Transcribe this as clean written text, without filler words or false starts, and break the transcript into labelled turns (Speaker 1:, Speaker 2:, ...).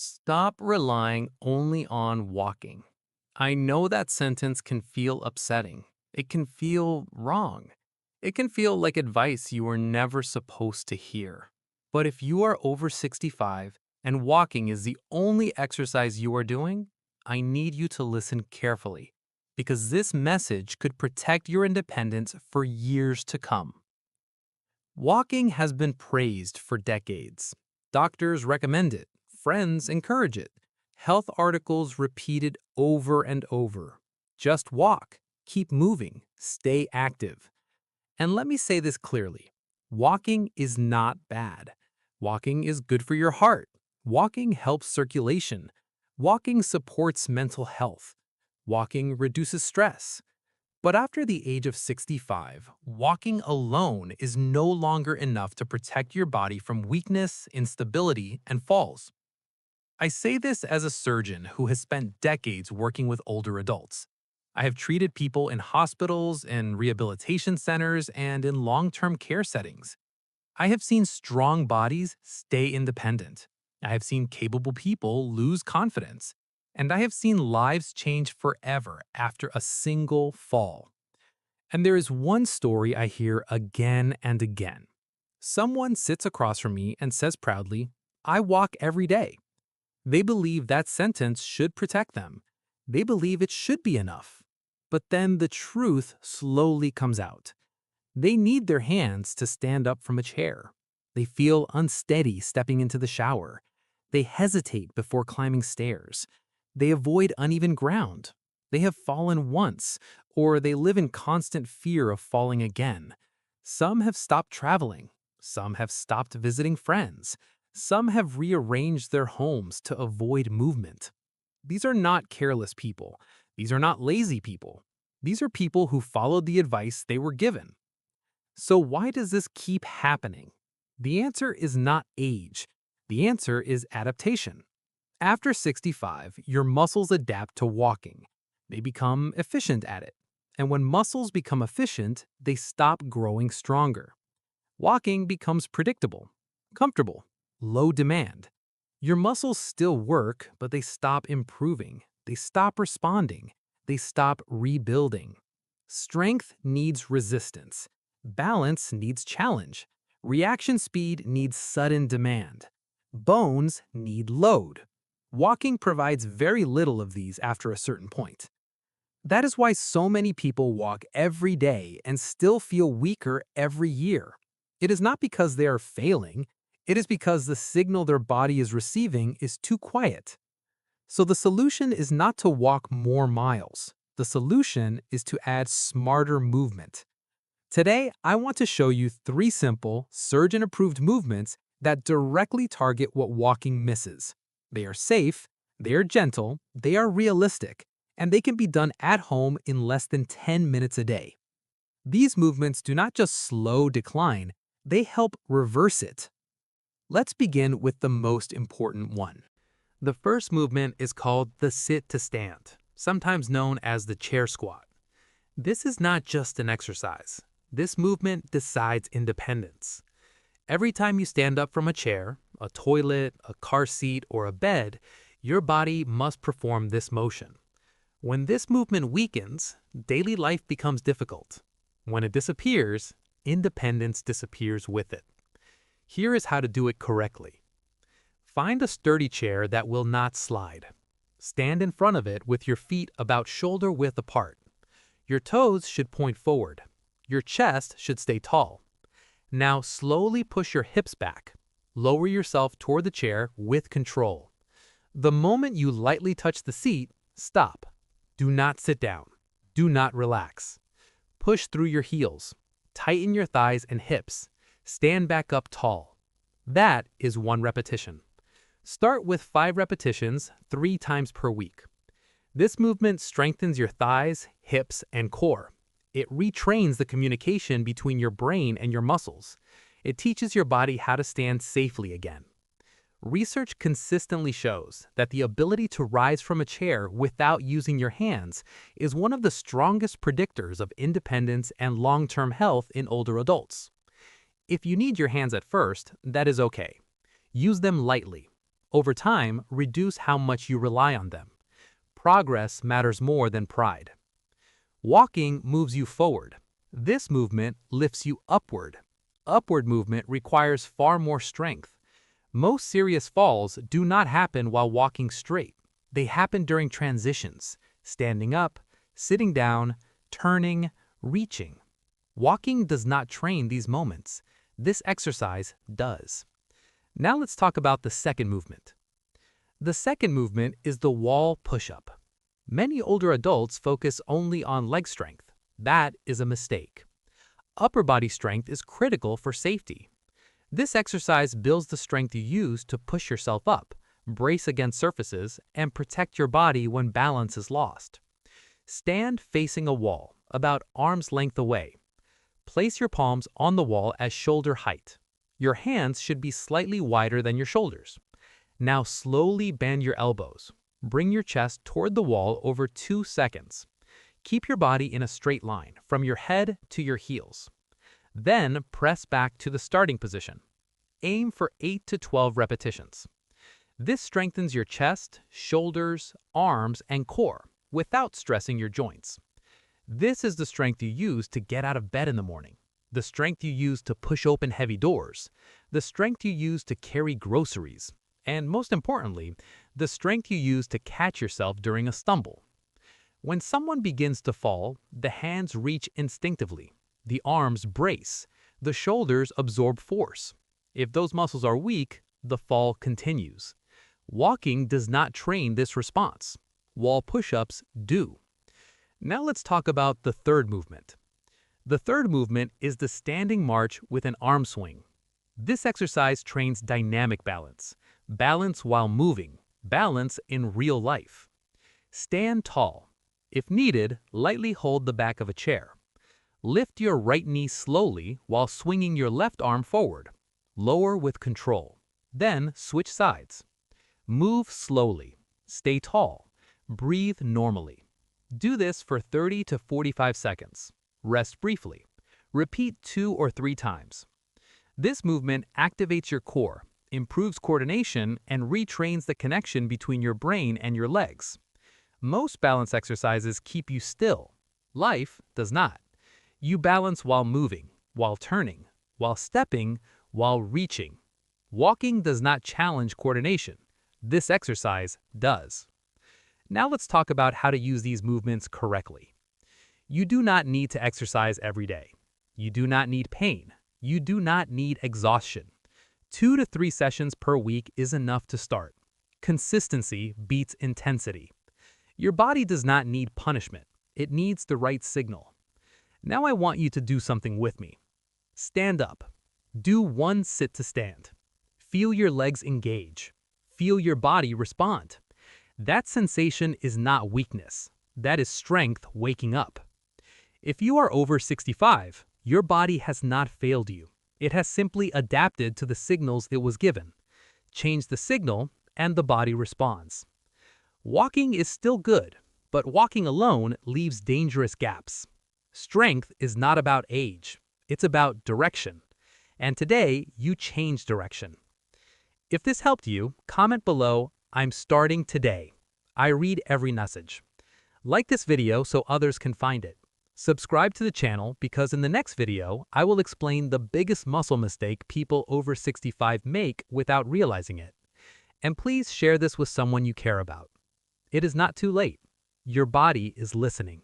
Speaker 1: Stop relying only on walking. I know that sentence can feel upsetting. It can feel wrong. It can feel like advice you were never supposed to hear. But if you are over 65 and walking is the only exercise you are doing, I need you to listen carefully because this message could protect your independence for years to come. Walking has been praised for decades. Doctors recommend it, friends encourage it, health articles repeat it over and over. Just walk, keep moving, stay active. And let me say this clearly, walking is not bad. Walking is good for your heart. Walking helps circulation. Walking supports mental health. Walking reduces stress. But after the age of 65, walking alone is no longer enough to protect your body from weakness, instability, and falls. I say this as a surgeon who has spent decades working with older adults. I have treated people in hospitals, in rehabilitation centers, and in long-term care settings. I have seen strong bodies stay independent. I have seen capable people lose confidence. And I have seen lives change forever after a single fall. And there is one story I hear again and again. Someone sits across from me and says proudly, "I walk every day." They believe that sentence should protect them. They believe it should be enough. But then the truth slowly comes out. They need their hands to stand up from a chair. They feel unsteady stepping into the shower. They hesitate before climbing stairs. They avoid uneven ground. They have fallen once, or they live in constant fear of falling again. Some have stopped traveling. Some have stopped visiting friends. Some have rearranged their homes to avoid movement. These are not careless people. These are not lazy people. These are people who followed the advice they were given. So why does this keep happening? The answer is not age. The answer is adaptation. After 65, your muscles adapt to walking. They become efficient at it. And when muscles become efficient, they stop growing stronger. Walking becomes predictable, comfortable, low demand. Your muscles still work, but they stop improving. They stop responding. They stop rebuilding. Strength needs resistance. Balance needs challenge. Reaction speed needs sudden demand. Bones need load. Walking provides very little of these after a certain point. That is why so many people walk every day and still feel weaker every year. It is not because they are failing, it is because the signal their body is receiving is too quiet. So the solution is not to walk more miles. The solution is to add smarter movement. Today, I want to show you 3 simple, surgeon-approved movements that directly target what walking misses. They are safe, they are gentle, they are realistic, and they can be done at home in less than 10 minutes a day. These movements do not just slow decline, they help reverse it. Let's begin with the most important one. The first movement is called the sit to stand, sometimes known as the chair squat. This is not just an exercise. This movement decides independence. Every time you stand up from a chair, a toilet, a car seat, or a bed, your body must perform this motion. When this movement weakens, daily life becomes difficult. When it disappears, independence disappears with it. Here is how to do it correctly. Find a sturdy chair that will not slide. Stand in front of it with your feet about shoulder width apart. Your toes should point forward. Your chest should stay tall. Now slowly push your hips back. Lower yourself toward the chair with control. The moment you lightly touch the seat, stop. Do not sit down. Do not relax. Push through your heels. Tighten your thighs and hips. Stand back up tall. That is 1 repetition. Start with 5 repetitions 3 times per week. This movement strengthens your thighs, hips, and core. It retrains the communication between your brain and your muscles. It teaches your body how to stand safely again. Research consistently shows that the ability to rise from a chair without using your hands is one of the strongest predictors of independence and long-term health in older adults. If you need your hands at first, that is okay. Use them lightly. Over time, reduce how much you rely on them. Progress matters more than pride. Walking moves you forward. This movement lifts you upward. Upward movement requires far more strength. Most serious falls do not happen while walking straight. They happen during transitions, standing up, sitting down, turning, reaching. Walking does not train these moments. This exercise does. Now let's talk about the second movement. The second movement is the wall push-up. Many older adults focus only on leg strength. That is a mistake. Upper body strength is critical for safety. This exercise builds the strength you use to push yourself up, brace against surfaces, and protect your body when balance is lost. Stand facing a wall, about arm's length away. Place your palms on the wall at shoulder height. Your hands should be slightly wider than your shoulders. Now slowly bend your elbows. Bring your chest toward the wall over 2 seconds. Keep your body in a straight line, from your head to your heels. Then press back to the starting position. Aim for 8 to 12 repetitions. This strengthens your chest, shoulders, arms, and core without stressing your joints. This is the strength you use to get out of bed in the morning, the strength you use to push open heavy doors, the strength you use to carry groceries, and most importantly, the strength you use to catch yourself during a stumble. When someone begins to fall, the hands reach instinctively, the arms brace, the shoulders absorb force. If those muscles are weak, the fall continues. Walking does not train this response. Wall push-ups do. Now let's talk about the third movement. The third movement is the standing march with an arm swing. This exercise trains dynamic balance. Balance while moving. Balance in real life. Stand tall. If needed, lightly hold the back of a chair. Lift your right knee slowly while swinging your left arm forward. Lower with control. Then switch sides. Move slowly. Stay tall. Breathe normally. Do this for 30 to 45 seconds. Rest briefly. Repeat 2 or 3 times. This movement activates your core, improves coordination, and retrains the connection between your brain and your legs. Most balance exercises keep you still. Life does not. You balance while moving, while turning, while stepping, while reaching. Walking does not challenge coordination. This exercise does. Now let's talk about how to use these movements correctly. You do not need to exercise every day. You do not need pain. You do not need exhaustion. 2 to 3 sessions per week is enough to start. Consistency beats intensity. Your body does not need punishment. It needs the right signal. Now I want you to do something with me. Stand up. Do 1 sit to stand. Feel your legs engage. Feel your body respond. That sensation is not weakness. That is strength waking up. If you are over 65, your body has not failed you. It has simply adapted to the signals it was given. Change the signal, and the body responds. Walking is still good, but walking alone leaves dangerous gaps. Strength is not about age. It's about direction. And today, you change direction. If this helped you, comment below, "I'm starting today." I read every message. Like this video so others can find it. Subscribe to the channel because in the next video, I will explain the biggest muscle mistake people over 65 make without realizing it. And please share this with someone you care about. It is not too late. Your body is listening.